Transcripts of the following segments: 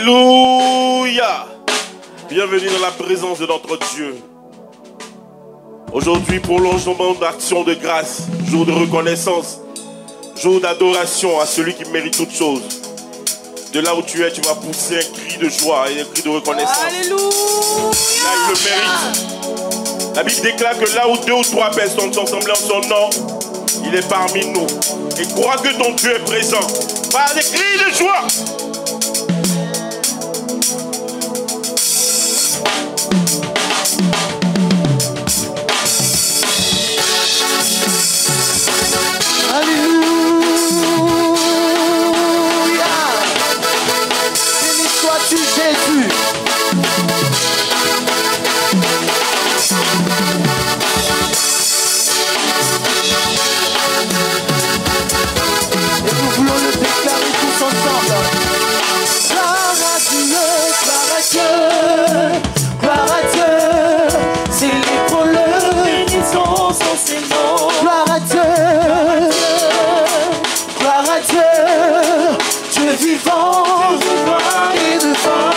Alléluia. Bienvenue dans la présence de notre Dieu. Aujourd'hui, prolongement d'action de grâce, jour de reconnaissance, jour d'adoration à celui qui mérite toutes choses. De là où tu es, tu vas pousser un cri de joie et un cri de reconnaissance. Alléluia. Là, il le mérite. La Bible déclare que là où 2 ou 3 personnes sont assemblées en son nom, il est parmi nous. Et crois que ton Dieu est présent par des cris de joie. Dieu vivant, Dieu de gloire et de force.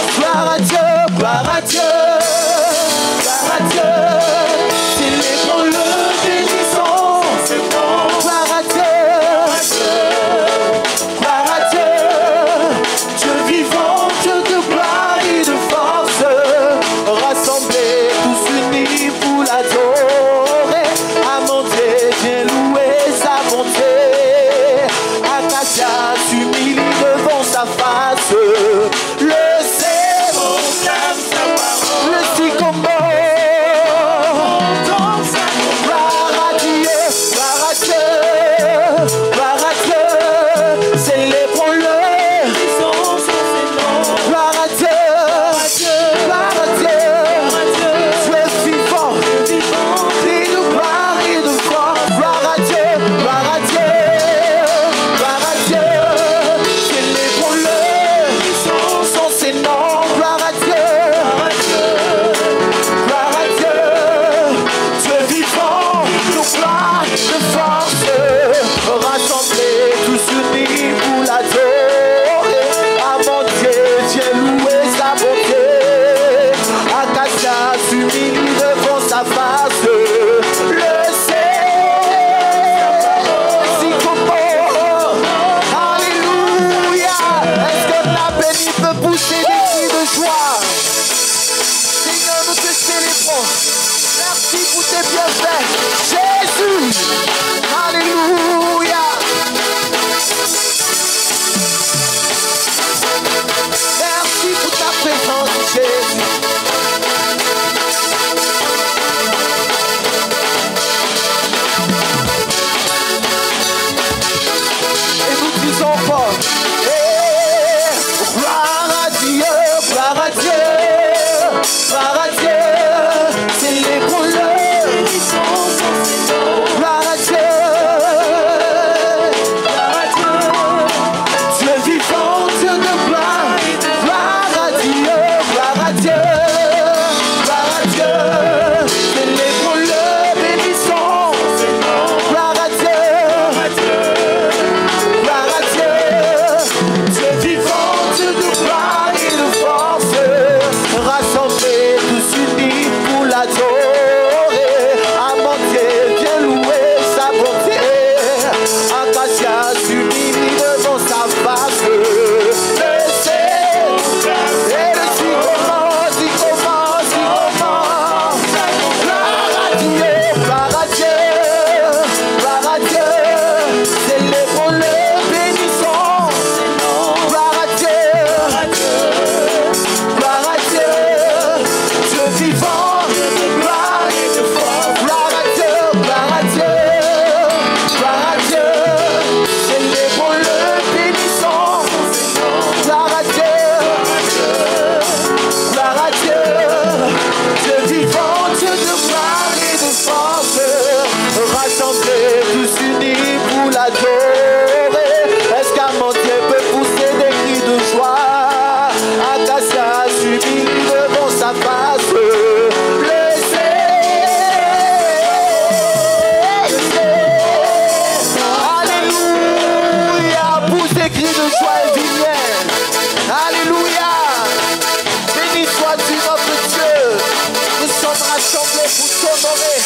t'honorer,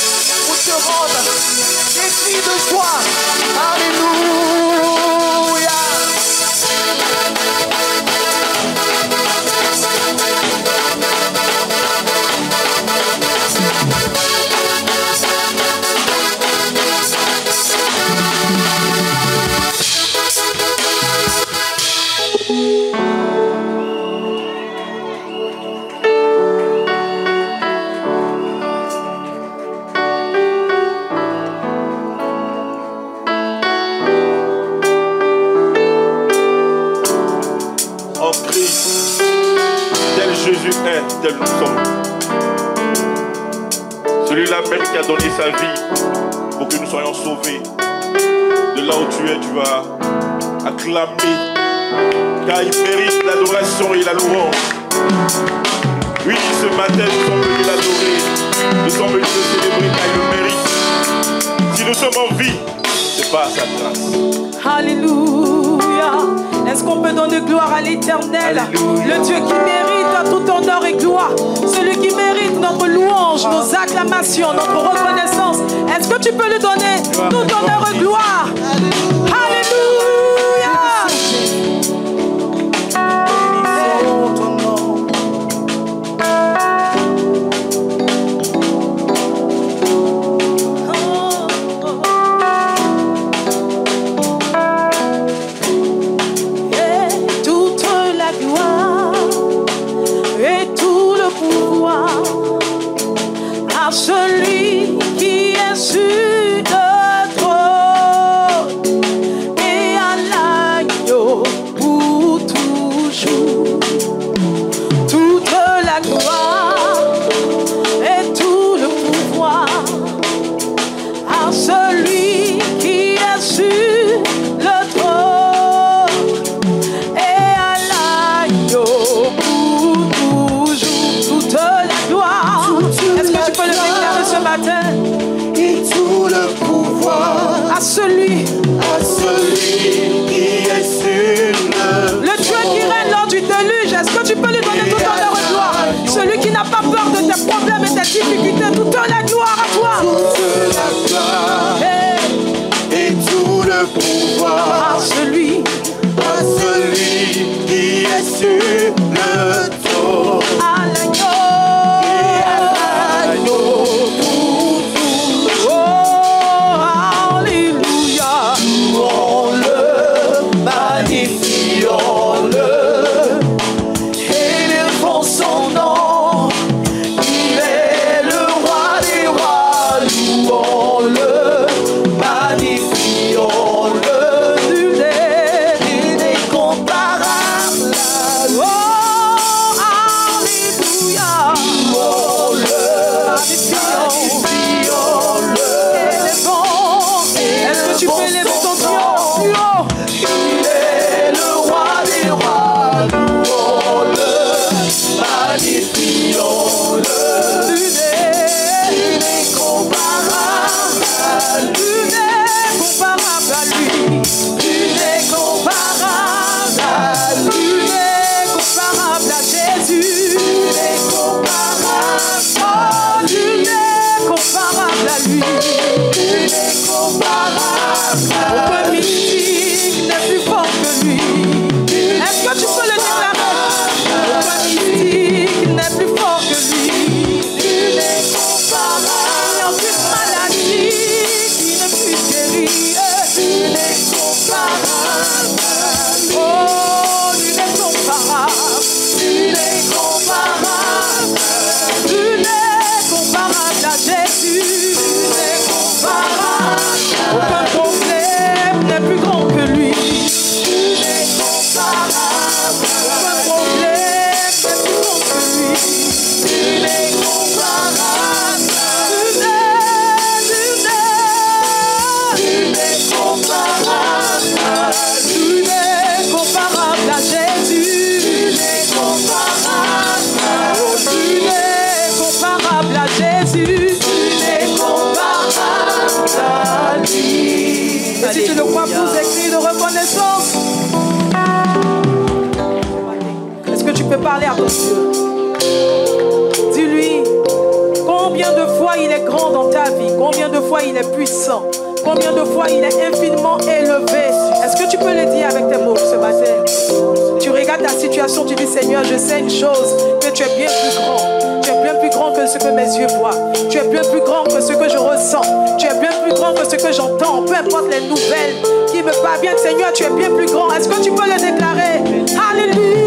pour te rendre des cris de joie. Alléluia. Jésus est, tel nous sommes. Celui-là même qui a donné sa vie pour que nous soyons sauvés. De là où tu es, tu vas acclamer, car il mérite l'adoration et la louange. Oui, ce matin, nous sommes venus l'adorer. Nous sommes venus le célébrer car il le mérite. Si nous sommes en vie, c'est pas à sa grâce. Alléluia. Est-ce qu'on peut donner gloire à l'Éternel? Le Dieu qui mérite tout honneur et gloire. Celui qui mérite notre louange, nos acclamations, notre reconnaissance. Est-ce que tu peux lui donner tout honneur et gloire? Alléluia. À celui qui est sur le trône et à l'agneau pour toujours, toute la gloire et tout le pouvoir à celui qui est sur le trône et à l'agneau pour toujours, toute la gloire. Est-ce que tu peux le déclarer ce matin? Et tout le pouvoir à celui qui est sur le Dieu qui règne lors du déluge. Est-ce que tu peux lui donner toute honneur et gloire? Celui qui n'a pas peur de tes problèmes et tes difficultés, toute la gloire à toi. Toute la gloire et tout le pouvoir à celui qui est sur le trône, à l'agneau. Aucun mystique n'est plus fort que lui. Est-ce que tu peux le déclarer? Aucun mystique n'est plus fort que lui. Il n'est comparable. Il n'y a plus de maladie qui ne puisse guérir. Il est comparable. Oh, il est comparable. Il est comparable. Il est comparable à Jésus. Il est comparable. Aucun problème n'est plus grand que lui. Il est comparable. Aucun problème n'est plus grand que lui. Il est comparable. Il est comparable. Il est comparable à Jésus. Il est comparable. Il est comparable à Jésus. Il est comparable à lui. Et si tu le crois, pour des cris de reconnaissance. Est-ce que tu peux parler à ton Dieu? Dis-lui qu'on Combien de fois il est grand dans ta vie? Combien de fois il est puissant? Combien de fois il est infiniment élevé? Est-ce que tu peux le dire avec tes mots ce matin? Tu regardes ta situation, tu dis Seigneur, je sais une chose, que tu es bien plus grand. Tu es bien plus grand que ce que mes yeux voient. Tu es bien plus grand que ce que je ressens. Tu es bien plus grand que ce que j'entends. Peu importe les nouvelles qui me parviennent, Seigneur, tu es bien plus grand. Est-ce que tu peux le déclarer? Alléluia!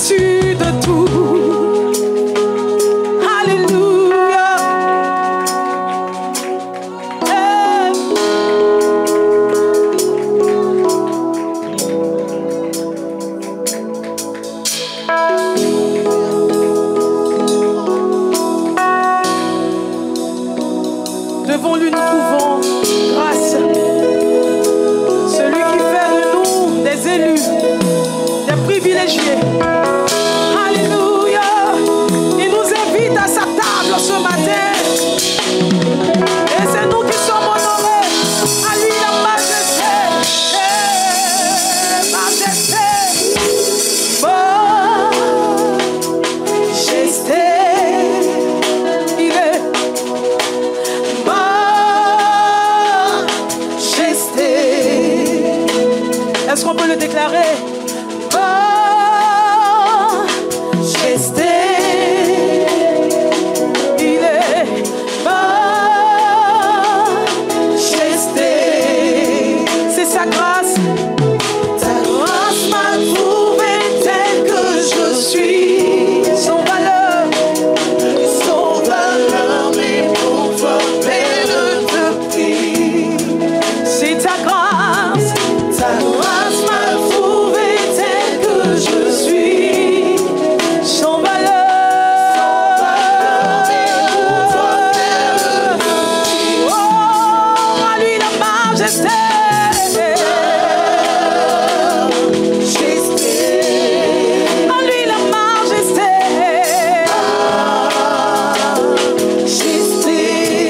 au-dessus de tout. Alléluia. Devant lui, nous trouvons grâce. Celui qui fait de nous des élus, des privilégiés. Alléluia. Il nous invite à sa table ce matin. Et c'est nous qui sommes honorés. À lui la majesté. Majesté. Majesté. Il est majesté. Est-ce qu'on peut le déclarer? Majesté. Il est majesté. C'est sa grâce. Ta grâce m'a trouvé tel que je suis. Sans valeur, mais pour toi, belle de prix. C'est ta grâce. Ta grâce m'a trouvé tel que je suis. Sans valeur, mais pour toi, belle de prix. Oh, à lui la majesté. À lui la majesté.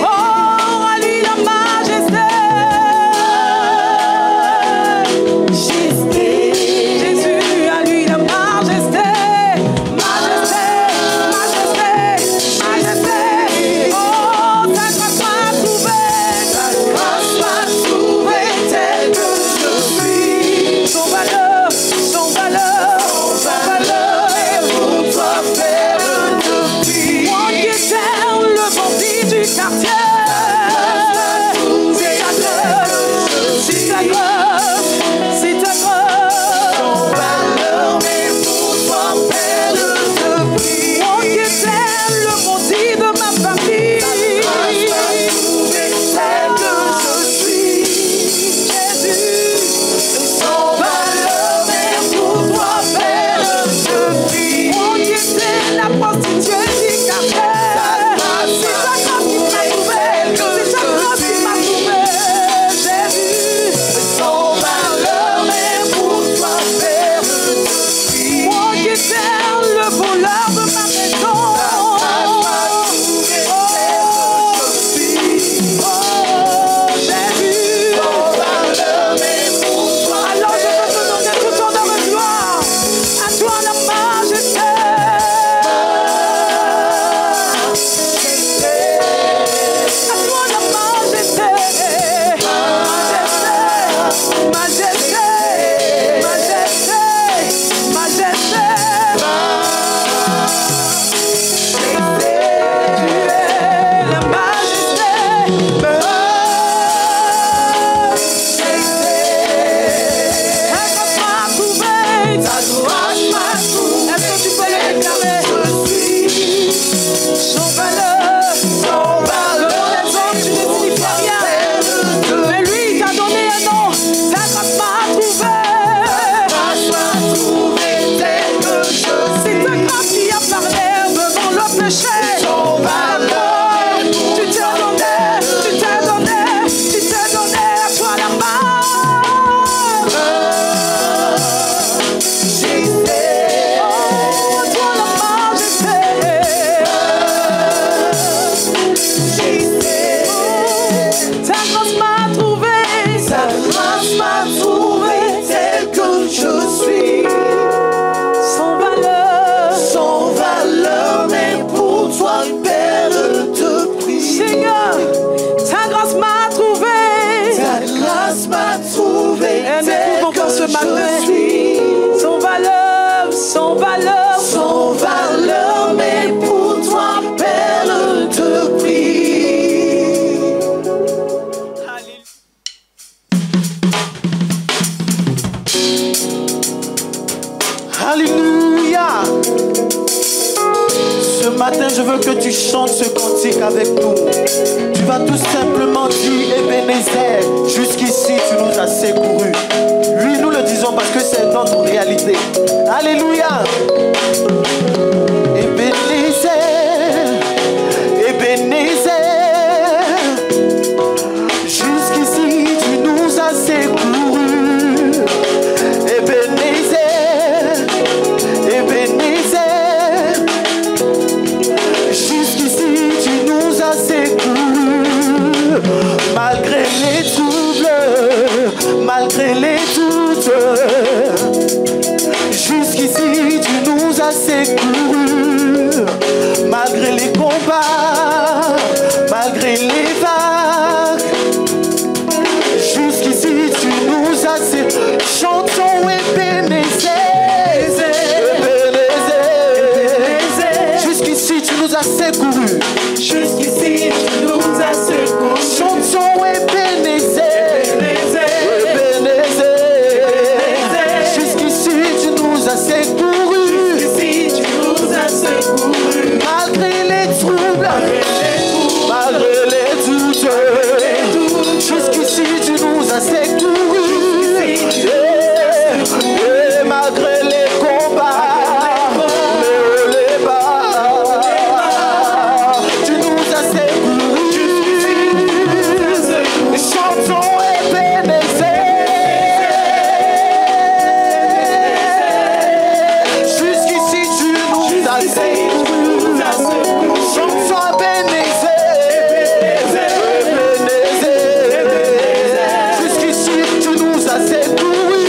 Oh, à lui la majesté. Jésus, à lui la majesté. Majesté, majesté, majesté. Oh, ta grâce m'a trouvé. Ta grâce m'a trouvé tel que je suis. Sans valeur, sans valeur, sans valeur. Et pour toi, belle de prix. Moi qui étais le bandit du quartier. C'est ta grâce, c'est ta grâce, c'est ta grâce. Sans valeur, mais pour toi, belle de prix. Moi qui étais le bandit de ma famille. Tel que je suis. Jésus, sans valeur, mais pour toi, belle de prix. Moi qui étais la prostituée du quartier. C'est ta grâce qui m'a trouvé. C'est ta grâce qui m'a trouvé. Jésus, sans valeur, mais pour toi, belle de prix. Moi qui étais le voleur de ma maison. Oh, Jésus, sans valeur, mais pour toi. Alors je veux te donner tout honneur et gloire. À toi la majesté. À toi la majesté. Majesté, majesté, majesté, majesté. Tu es la majesté. Ta grâce m'a trouvé. Ta grâce m'a trouvé. Est-ce que tu peux le déclarer? Sans valeur, sans valeur. Devant les hommes, tu ne signifies rien. Mais lui, il t'a donné un nom. Ta grâce m'a trouvé. C'est ta grâce qui a parlé devant le péché. Sans valeur, tu t'es donné, tu t'es donné, tu t'es donné à toi la majesté. Oh, toi la majesté. Ta grâce m'a trouvé. Ta grâce m'a trouvé tel que je suis. Sans valeur, sans valeur, mais pour toi une perle de prix. Seigneur, ta grâce m'a trouvé. Ta grâce m'a trouvé. Et nous pouvons ce matin. Sans valeur, sans valeur, sans valeur, mais pour toi perle de prix. Alléluia. Ce matin, je veux que tu chantes ce cantique avec nous. Tu vas tout simplement dire Ebenezer, jusqu'ici tu nous as secourus. Oui, nous le disons parce que c'est notre réalité. Alléluia. Ebenezer, Ebenezer, jusqu'ici tu nous as secourus. Ebenezer, Ebenezer, jusqu'ici tu nous as secourus. Malgré les troubles, malgré les doutes, jusqu'ici tu nous as secourus. Malgré les combats, malgré les vagues, jusqu'ici tu nous as secourus. Chantons Ebenezer, Ebenezer, jusqu'ici tu nous as secourus. Jusqu'ici tu nous as secourus. Chantons Ebenezer, Ebenezer, jusqu'ici tu nous as secourus. Jusqu'ici tu nous as secourus. Malgré les troubles, malgré les doutes, jusqu'ici tu nous as secourus. Et malgré les combats, les bas, tu nous as secourus. Chantons Ebenezer, jusqu'ici tu nous as secourus. Chantons Ebenezer, jusqu'ici tu nous as secourus.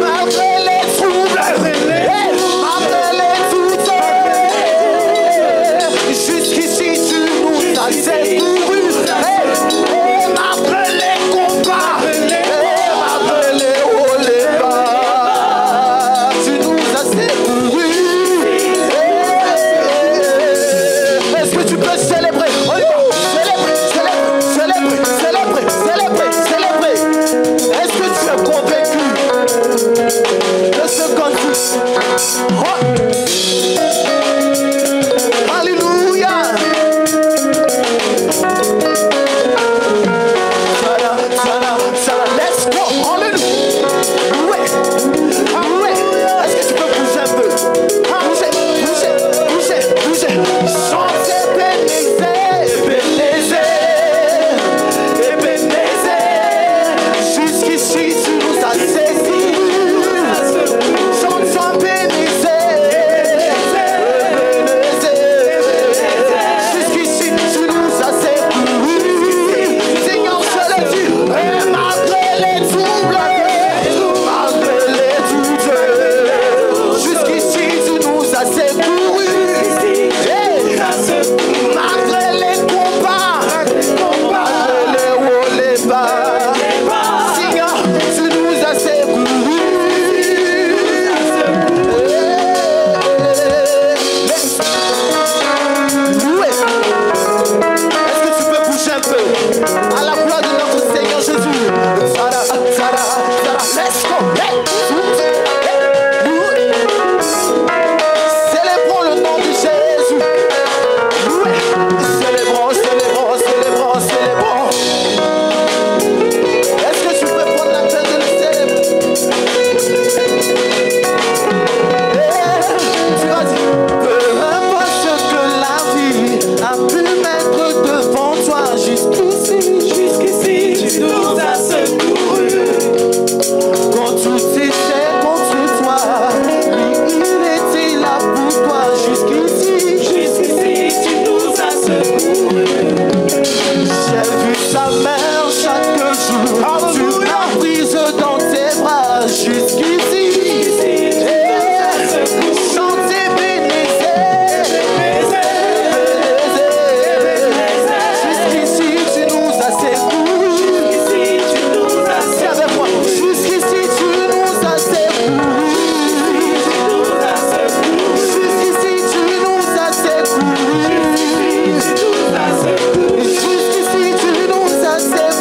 Malgré les troubles, malgré les doutes, jusqu'ici tu nous as secourus. Malgré les combats, malgré les hauts, les bas, tu nous as secourus. Est-ce que tu peux célébrer? On y va. Célébrer, célébrer, célébrer, célébrer, célébrer. Est-ce que tu es convaincu de ce cantique? Oh. Alléluia. Let's go. Alléluia. Ouais. Est-ce que tu peux bouger un peu? Bouger. Chante Ebenezer, Ebenezer, jusqu'ici tu nous as secourus. Chante Ebenezer, jusqu'ici tu nous as secourus. Seigneur, je le dis, et malgré les troubles, malgré les doutes, jusqu'ici tu nous as secourus. Malgré les combats, malgré les hauts, les bas, Seigneur, tu nous as secourus. Est-ce que tu peux bouger un peu à la gloire de notre Seigneur Jésus? Let's go. Célébrons le nom de Jésus. Célébrons. Est-ce que tu peux prendre la peine de le célébrer? Tu vas dire, peu importe ce que la vie a pu mettre devant toi, jusqu'ici tu nous as secourus. Quand tout était contre toi, lui il était là pour toi. Jusqu'ici tu nous as secourus. J'ai vu sa main chaque jour, tu m'as prise dans tes bras. Jusqu'ici, chante Ebenezer, jusqu'ici tu nous as secourus. C'est avec moi. Jusqu'ici tu nous as secourus. Jusqu'ici tu nous as secourus. Jusqu'ici tu nous as secourus.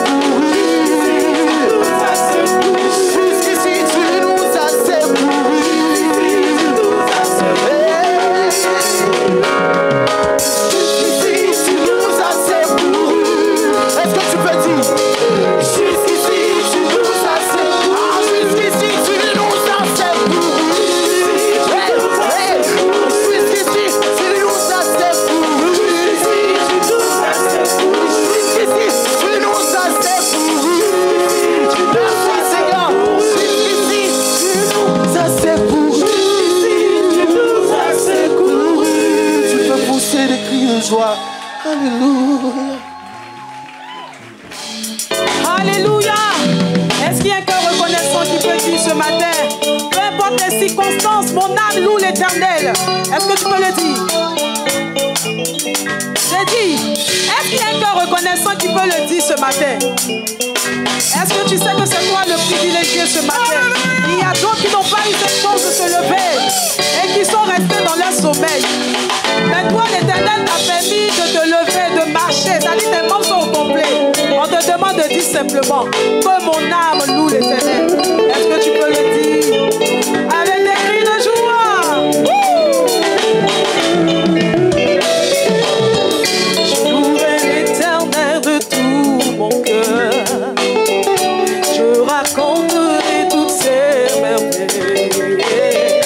Alléluia. Est-ce qu'il y a un cœur reconnaissant qui peut dire ce matin, peu importe les circonstances, mon âme loue l'Éternel? Est-ce que tu peux le dire? J'ai dit, est-ce qu'il y a un cœur reconnaissant qui peut le dire ce matin? Est-ce que tu sais que c'est toi le privilégié ce matin? Il y a d'autres qui n'ont pas eu cette chance de se lever et qui sont restés dans leur sommeil. Mais toi, l'Éternel t'a permis de te lever, de marcher. C'est-à-dire tes membres sont au complet. On te demande de dire simplement que mon âme loue l'Éternel. Est-ce que tu peux le dire avec des cris de joie? Je louerai l'Éternel de tout mon cœur. Je raconterai toutes ses merveilles.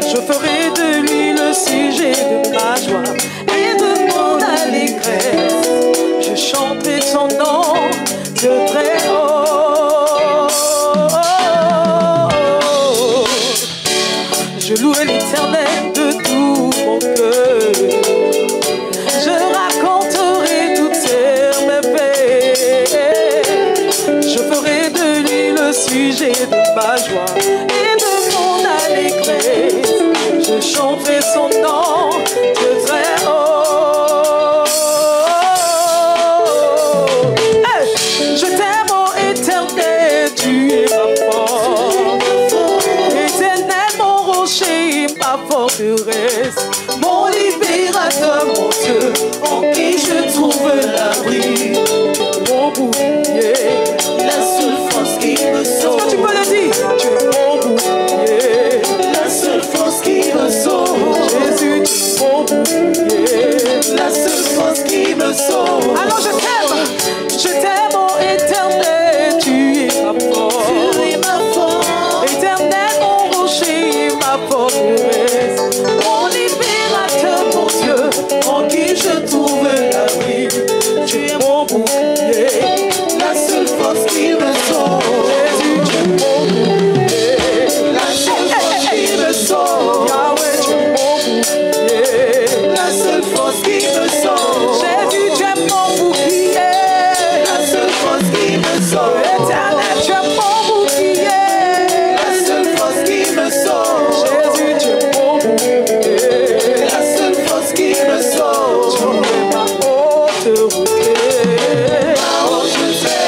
Je ferai de lui le sujet de ma joie et de mon allégresse. Je chanterai son nom de très haut. Je louerai l'Éternel de tout mon cœur. Je raconterai toutes ses merveilles. Je ferai de lui le sujet de ma joie et de mon allégresse. Je chanterai son nom de très haut. Hey! Je t'aime, ô Éternel, tu es ma force. Éternel, mon rocher, ma forteresse, mon libérateur, mon Dieu, en qui je trouve l'abri, mon bouclier, la seule force qui me sauve. Est-ce que tu peux le dire? Tu es mon bouclier, la seule force qui me sauve. Jésus, tu es mon bouclier, la seule force qui me sauve. Alors je t'aime, ô Éternel, tu es ma force. Tu es ma force. Éternel, mon rocher, ma forteresse, mon libérateur, mon Dieu, en qui je trouve l'abri. Tu es mon bouclier, la seule force qui me sauve. Jésus, tu es mon bouclier, la seule force qui me sauve. Yahweh, tu es mon bouclier, la seule force qui me sauve. Jésus, tu es mon bouclier, la seule force qui me sauve. Éternel, tu es mon bouclier, la seule force qui me sauve. Jésus, tu es mon bouclier, la seule force qui me sauve. Tu es ma haute retraite, ma haute retraite.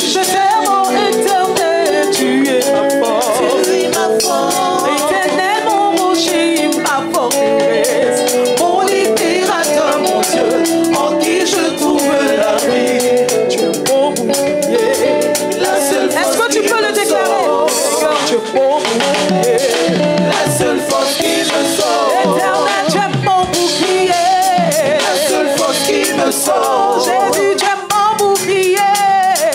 Je t'aime, ô Éternel, tu es ma force. Tu es ma force. Éternel, mon rocher, ma forteresse, mon libérateur, mon Dieu, en qui je trouve l'abri. Tu es mon bouclier, la seule force. Est-ce que tu peux le déclarer? Tu es mon bouclier, la seule force qui me sauve. Éternel, tu es mon bouclier, la seule force qui me sauve. Jésus, tu es mon bouclier,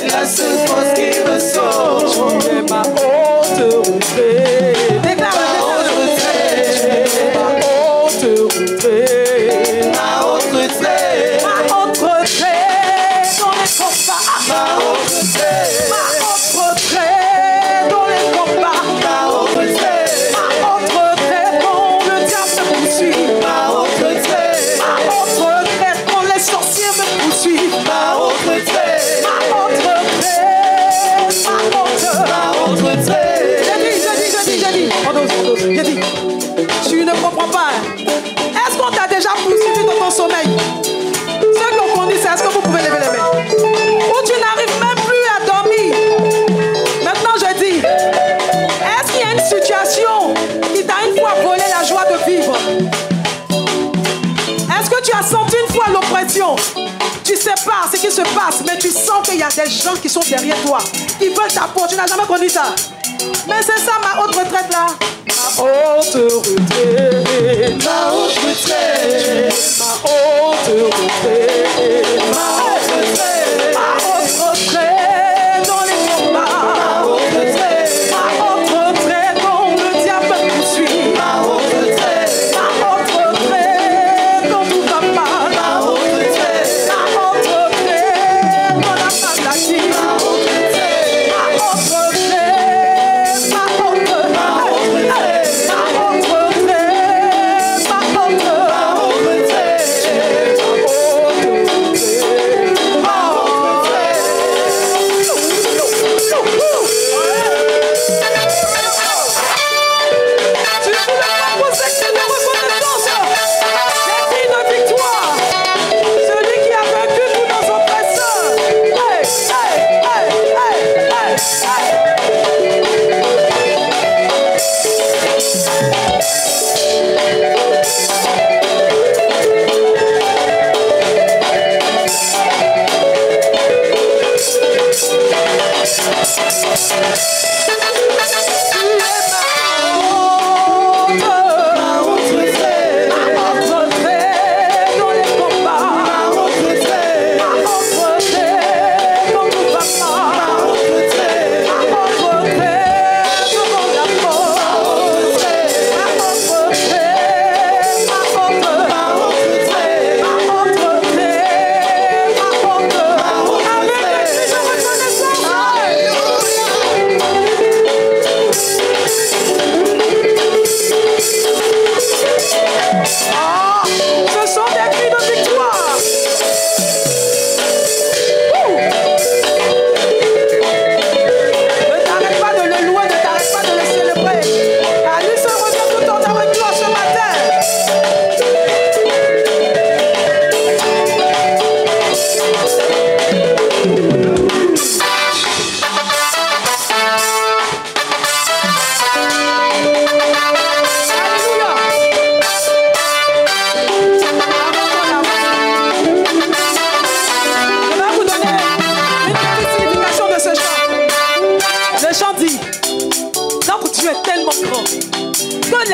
la seule force qui me sauve. Tu es ma haute retraite. Déclare, ma haute retraite. Ma haute retraite. Ma haute retraite. Ma haute retraite dans les combats. Ma haute retraite. Ma haute retraite dans les combats. Ma haute retraite. Ma haute retraite quand le diable me poursuit. Ma haute retraite. Ma haute retraite quand les sorciers me poursuivent. Ma haute retraite. Ma haute retraite. Ma haute retraite. J'ai dit, tu ne comprends pas. Est-ce qu'on t'a déjà poursuivi dans ton sommeil? Ceux qui ont conduit ça, est-ce que vous pouvez lever les mains? Ou tu n'arrives même plus à dormir? Maintenant je dis, est-ce qu'il y a une situation qui t'a une fois volé la joie de vivre? Est-ce que tu as senti une fois l'oppression? Tu sais pas ce qui se passe, mais tu sens qu'il y a des gens qui sont derrière toi, qui veulent ta peau. Tu n'as jamais connu ça? Mais c'est ça ma haute retraite là. Ma haute retraite. Ma haute retraite. Ma haute retraite. Ma haute retraite. Ma haute retraite dans les combats. Ma haute retraite. Ma haute retraite quand le diable me poursuit. Ma haute retraite. Ma haute retraite quand tout va mal. Ma haute retraite. Ma haute retraite quand la femme l'a dit. Ma haute retraite. Ma haute retraite. Ma haute retraite. Ma haute retraite. Ma haute retraite.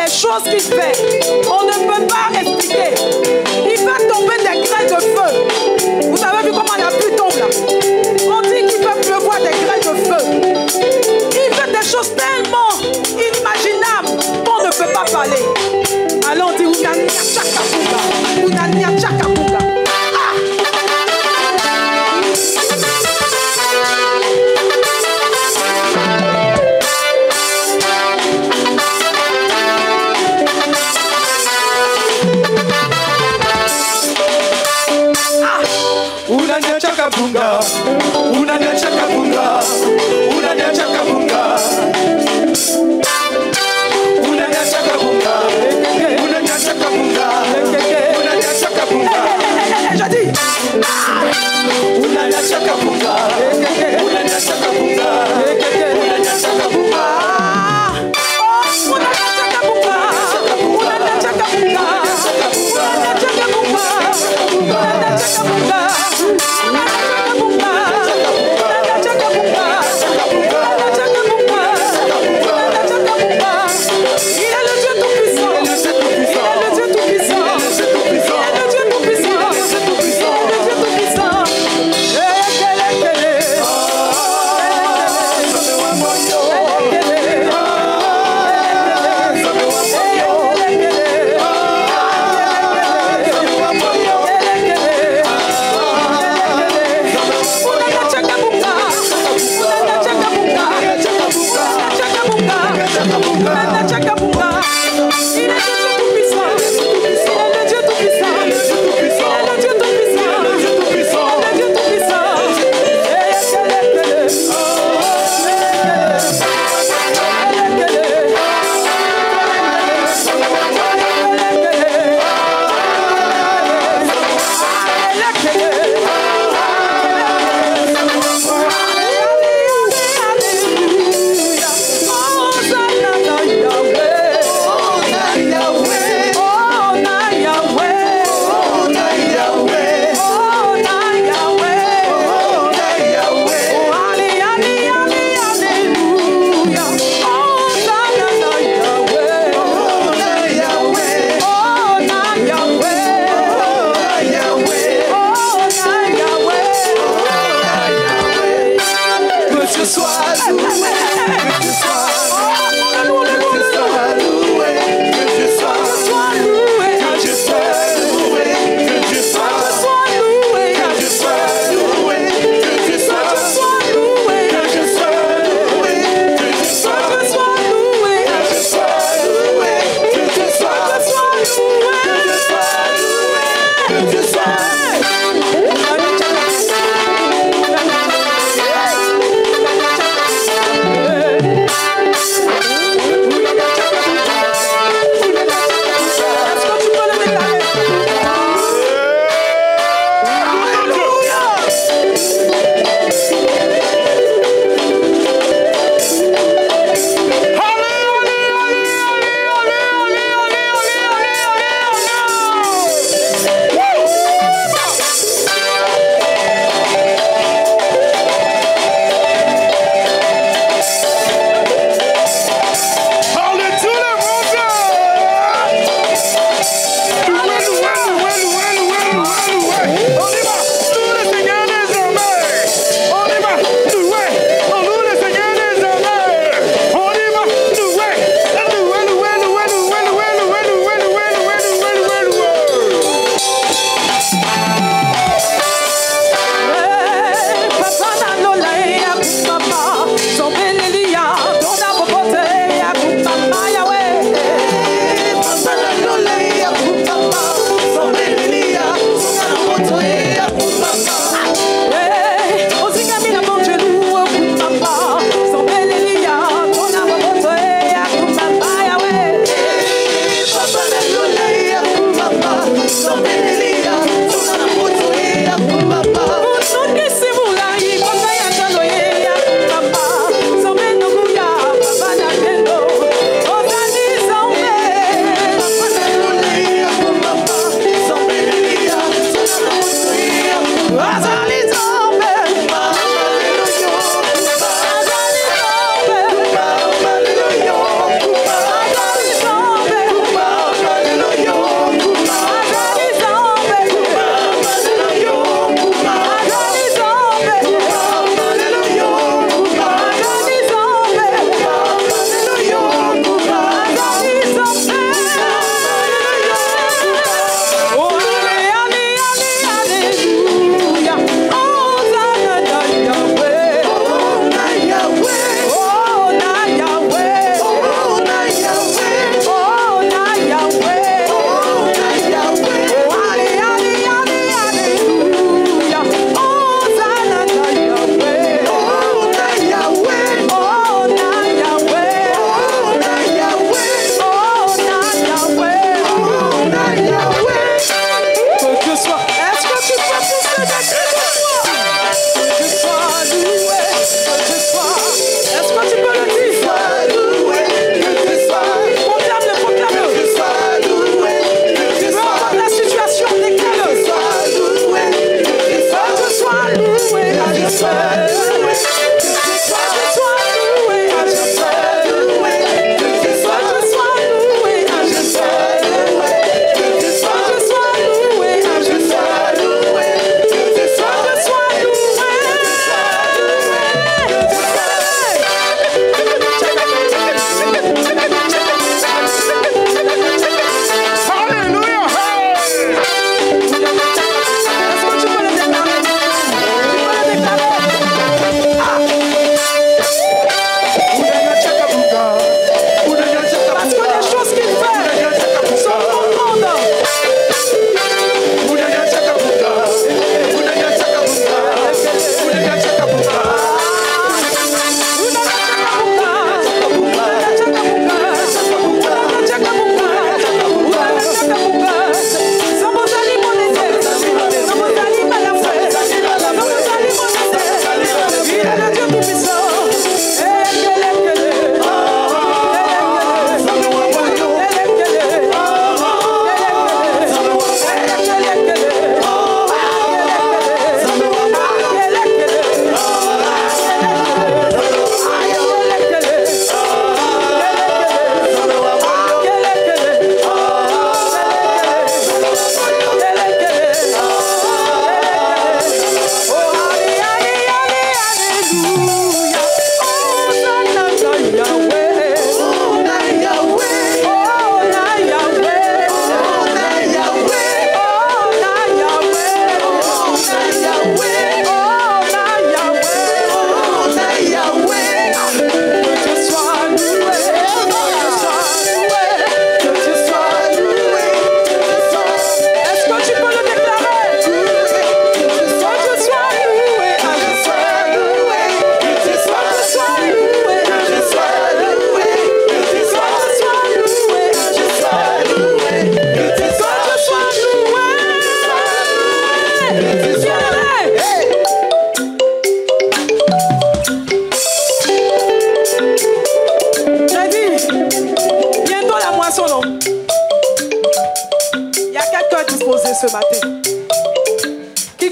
les choses qu'il fait, on ne peut pas expliquer. Il fait tomber des grains de feu. Vous avez vu comment la pluie tombe là? On dit qu'il peut pleuvoir des grains de feu. Il fait des choses tellement inimaginables qu'on ne peut pas parler. Alors on dit Unania Chakapunga. Unania Chakapunga. Unania Chakapunga, Unania Chakapunga, Unania Chakapunga, Unania Chakapunga, Unania Chakapunga, Unania Chakapunga. Je dis Unania Chakapunga, Unania Chakapunga, Unania Chakapunga.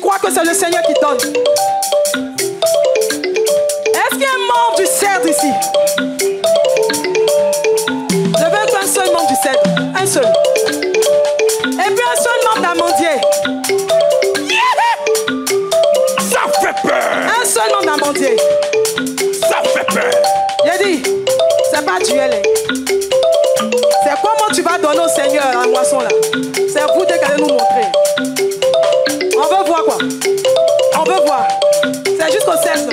crois que c'est le Seigneur qui donne? Est-ce qu'il y a un membre du cèdre ici? Je veux qu'un seul membre du cèdre. Un seul. Et puis un seul membre d'amandier. Ça fait peur. Un seul membre d'amandier. Ça fait peur. J'ai dit, c'est pas duel. C'est comment tu vas donner au Seigneur la moisson là. C'est vous qui allez nous montrer. On veut voir quoi? On veut voir. C'est jusqu'au 16.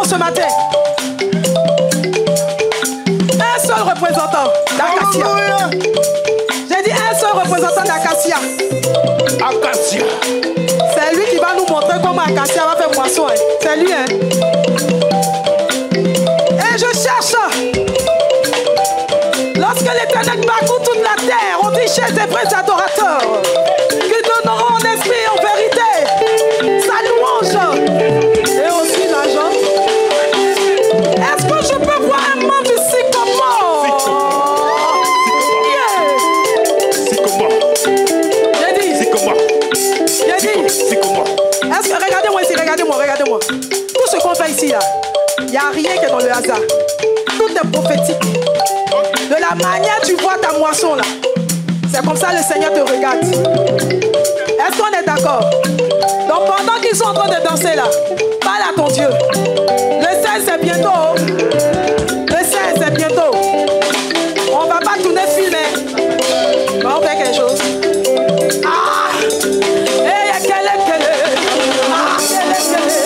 Ce matin, un seul représentant d'Acacia. J'ai dit un seul représentant d'Acacia. Acacia. C'est lui qui va nous montrer comment Acacia va faire moisson. Hein. C'est lui. Hein. Et je cherche. Lorsque l'Éternel parcourt toute la terre, on dit chez des vrais adorateurs qui donneront en esprit et en vérité sa louange. Et aussi l'argent. Est-ce que je peux voir un membre du sycomore? Sycomore. J'ai dit. Sycomore. J'ai dit. Sycomore. Est-ce que, regardez-moi ici, regardez-moi. Tout ce qu'on fait ici, là, il n'y a rien qui est dans le hasard. Tout est prophétique. De la manière tu vois ta moisson, là, c'est comme ça le Seigneur te regarde. Est-ce qu'on est d'accord? Donc pendant qu'ils sont en train de danser, là, parle à ton Dieu. Le 16 c'est bientôt. Le 16 c'est bientôt. On va pas tourner film, hein. On va faire quelque chose. Ah! Et il y a quel est. Ah! Quel est.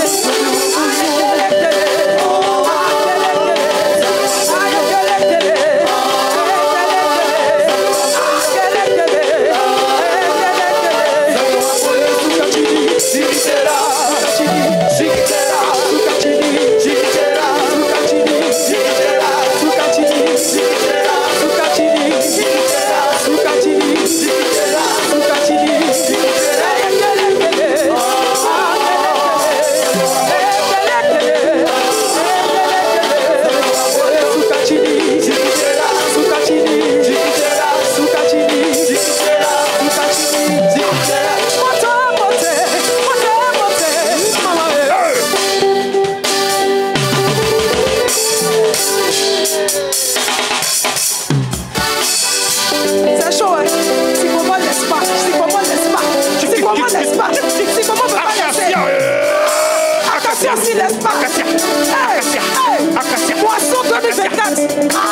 Moisson 2024. Ah!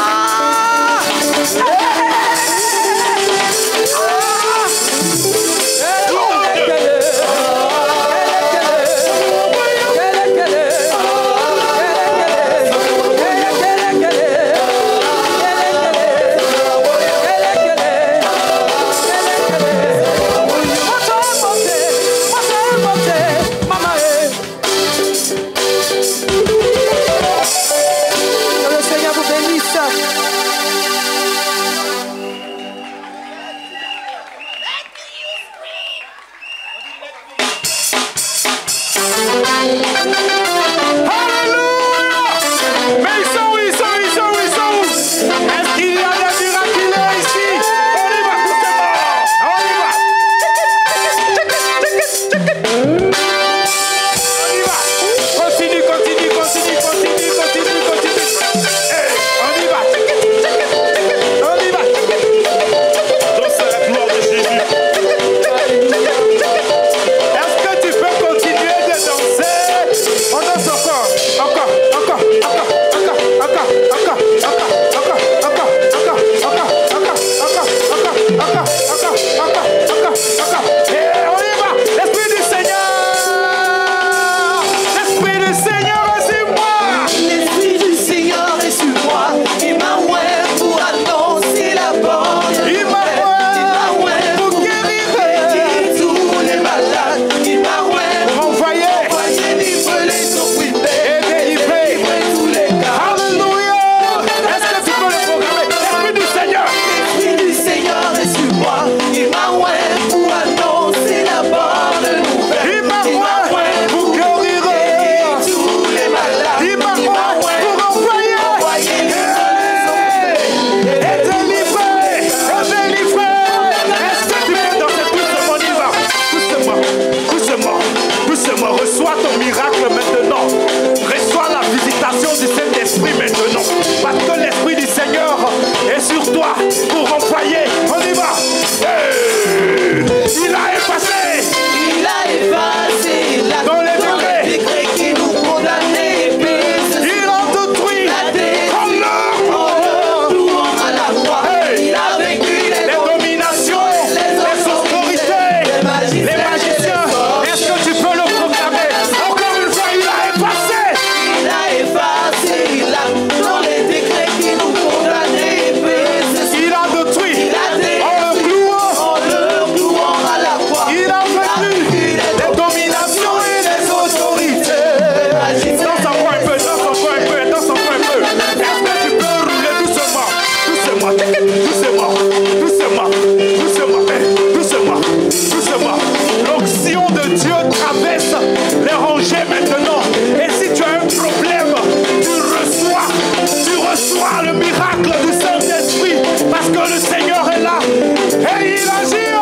voir le miracle du Saint-Esprit parce que le Seigneur est là et il agit.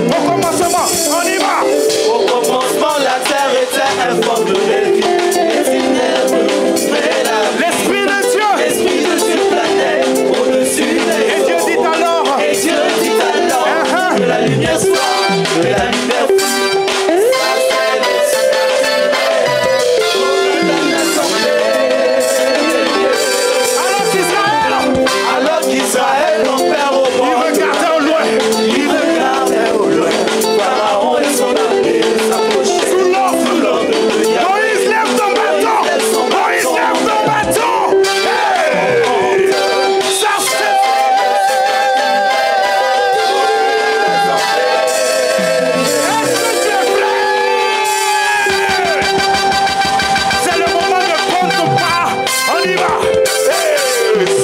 Au commencement, on y va. Au commencement, la terre était informe de vie. L'Esprit de Dieu planait au-dessus des eaux. Et Dieu dit alors que la lumière soit, que la lumière fut. Alors qu'Israël, mon père au bord, il regardait au loin. Pharaon et son armée s'approchaient. Sous l'ordre de Moïse, lève ton bâton. Moïse, lève ton bâton. Hey! Ça c'est... Est-ce que tu es prêt? C'est le moment de prendre ton pas. On y va. Hey!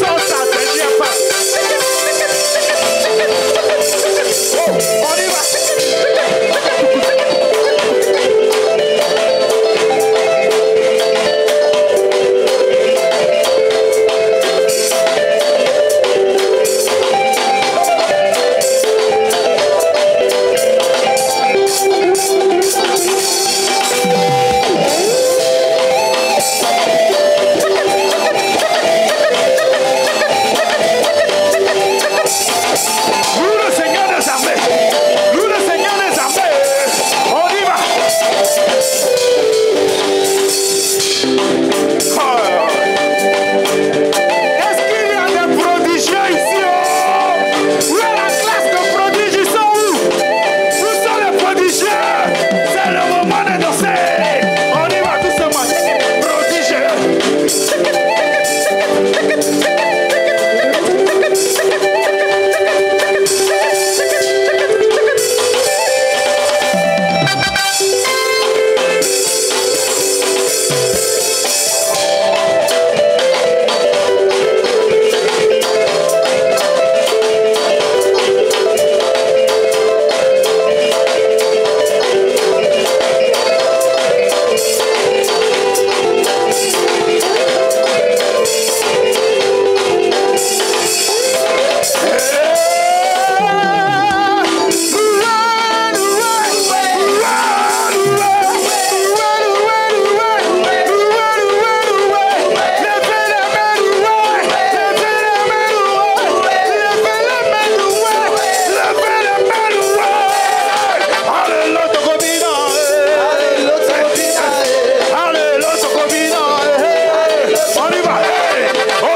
Sans ta dernière passe. Oh, on y va. Loue le Seigneur des armées. Loue le Seigneur des armées. On y va. Oh. Est-ce qu'il y a des prodigieux ici? Oh? Où est la classe de prodiges? Ils sont où? Où sont les prodigieux? C'est le moment de danser. On y va doucement. Prodigieux.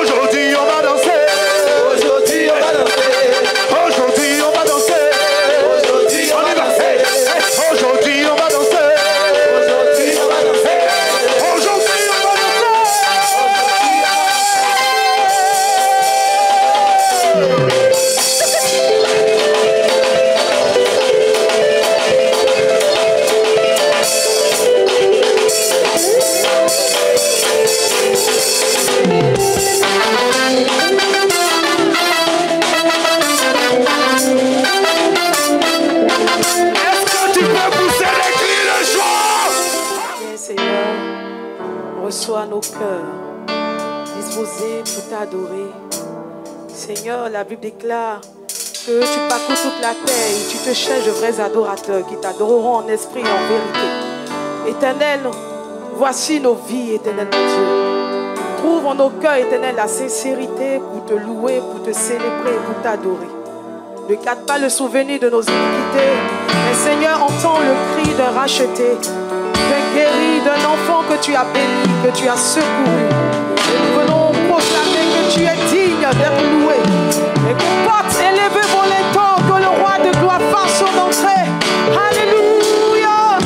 Aujourd'hui on va danser. Aujourd'hui on va danser. Aujourd'hui on va danser. Aujourd'hui on va danser. Aujourd'hui on va danser. Aujourd'hui on va danser. Aujourd'hui on va Est-ce que tu peux pousser les cris de joie? Bien, Seigneur, reçois nos cœurs disposés pour t'adorer. Seigneur, la Bible déclare que tu parcours toute la terre et tu te cherches de vrais adorateurs qui t'adoreront en esprit et en vérité. Éternel, voici nos vies, éternel mon Dieu. Trouve en nos cœurs, éternel, la sincérité pour te louer, pour te célébrer, pour t'adorer. Ne garde pas le souvenir de nos iniquités, mais Seigneur, entends le cri d'un racheté, d'un guéri, d'un enfant que tu as béni, que tu as secouru. Et nous venons proclamer que tu es digne d'être loué. Et qu'on porte élevé vos létons, que le roi de gloire fasse son entrée. Alléluia.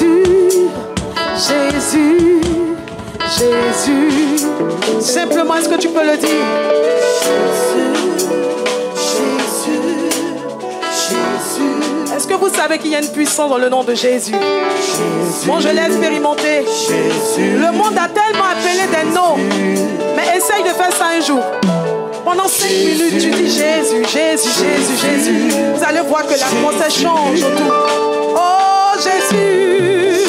Jésus, Jésus, Jésus. Simplement, est-ce que tu peux le dire? Est-ce que vous savez qu'il y a une puissance dans le nom de Jésus? Moi, je l'ai expérimenté. Le monde a tellement appelé des noms. Mais essaye de faire ça un jour. Pendant 5 minutes, tu dis Jésus, Jésus, Jésus, Jésus. Vous allez voir que l'atmosphère change autour. Oh Jésus,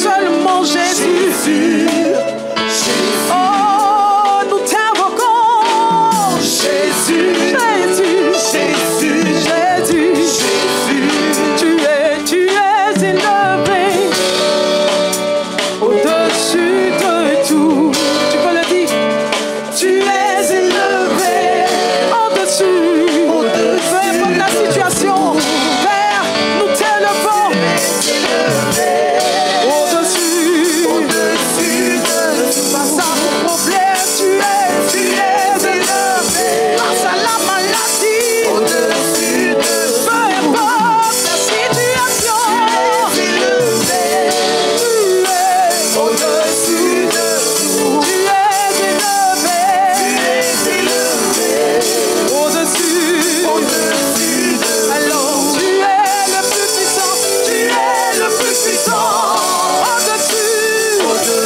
seulement Jésus. Oh, nous t'invoquons. Jésus, Jésus, Jésus, Jésus, Jésus. Tu es élevé au-dessus de tout. Tu peux le dire. Tu es élevé au-dessus. Peu importe la situation, Père, nous t'élevons. Au-dessus. Face à mon problème, tu es élevé. Face à la maladie, peu importe la situation, tu es au-dessus de tout. Tu es élevé au-dessus de. Alors tu es le plus puissant, tu es le plus puissant. Au-dessus de tout.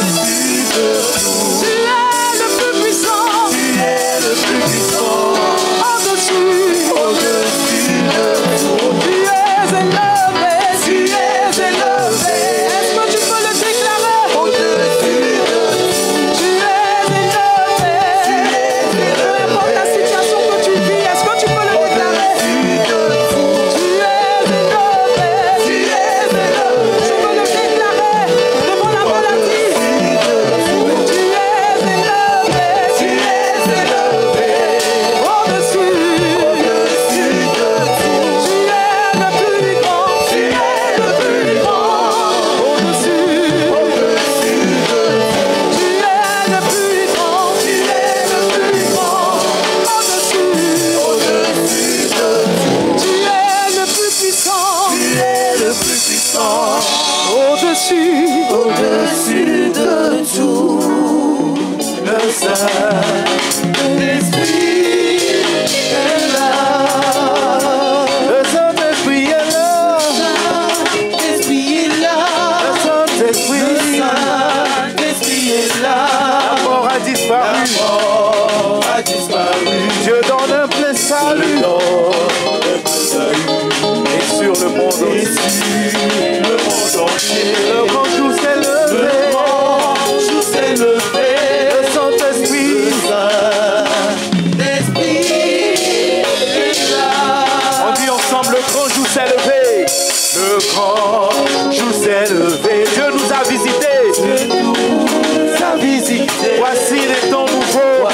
Tu es le plus puissant, tu es le plus puissant. Au-dessus de tout. Tu es élevé, tu es élevé. Est-ce que tu peux le déclarer? Au-dessus de tout. Tu es élevé. Peu importe la situation que tu vis, est-ce que tu peux le déclarer? Tu es élevé. Je peux le déclarer devant la maladie. Tu es élevé. Au-dessus de tout. Tu es le plus grand. Tu es le plus grand. Au-dessus de tout. Tu es le plus grand. Tu es le plus grand. Au-dessus de tout. Tu es le plus puissant. Tu es le plus puissant. Au-dessus de tout. Le Saint-Esprit est là. Le Saint-Esprit est là. Saint-Esprit est là. Le Saint-Esprit est là. La mort a disparu. Dieu donne un plein salut. Et sur le monde entier, le grand jour s'est levé. Le Saint-Esprit est là. On dit ensemble, le grand jour s'est levé. Le grand jour s'est levé. Dieu nous a visités. Voici les temps nouveaux.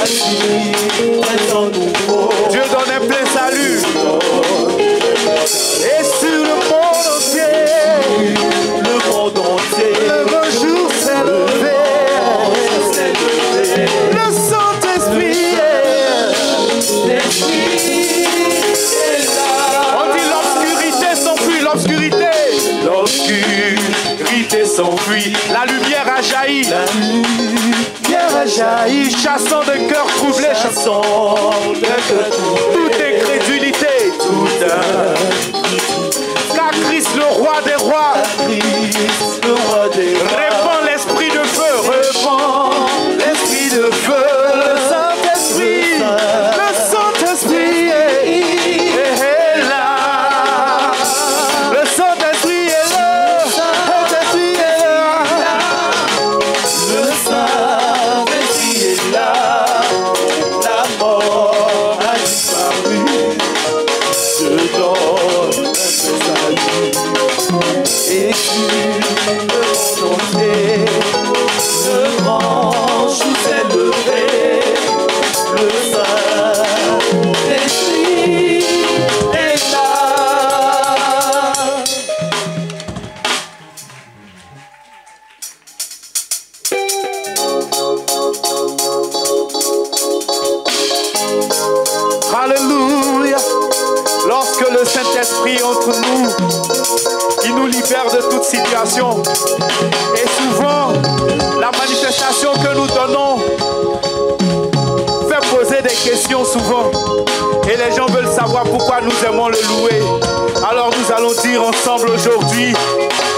Dieu donne un plein salut. Et sur le monde entier, le grand jour s'est levé. Le Saint-Esprit est là. On dit l'obscurité s'enfuit, l'obscurité. L'obscurité s'enfuit. La lumière a jailli. Chassant de cœurs troublés, toute incrédulité, car Christ le roi des rois répand l'esprit de feu, le Saint-Esprit est là. Le Saint-Esprit est là. Le Saint-Esprit est là. La mort a disparu. Je donne un salut. Et sur le monde entier, le grand jour s'est levé. Le Saint-Esprit est là. Alléluia. Lorsque le Saint-Esprit entre nous, il nous libère de toute situation. Et souvent, la manifestation que nous donnons fait poser des questions souvent. Et les gens veulent savoir pourquoi nous aimons le louer. Alors nous allons dire ensemble aujourd'hui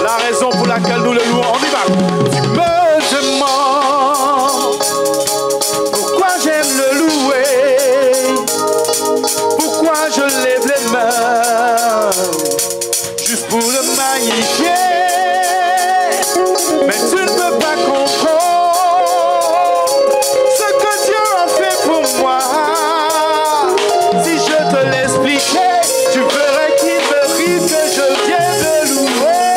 la raison pour laquelle nous le louons. On y va. Tu me demandes pourquoi j'aime le louer, pourquoi je lève les mains juste pour le magnifier. Mais tu ne peux pas comprendre ce que Dieu a fait pour moi. Si je te l'expliquais, tu verrais qu'il mérite que je vienne le louer.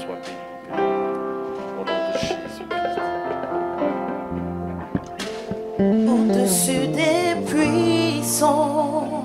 sois béni, Père. Au nom de Jésus-Christ. Au-dessus des puissants,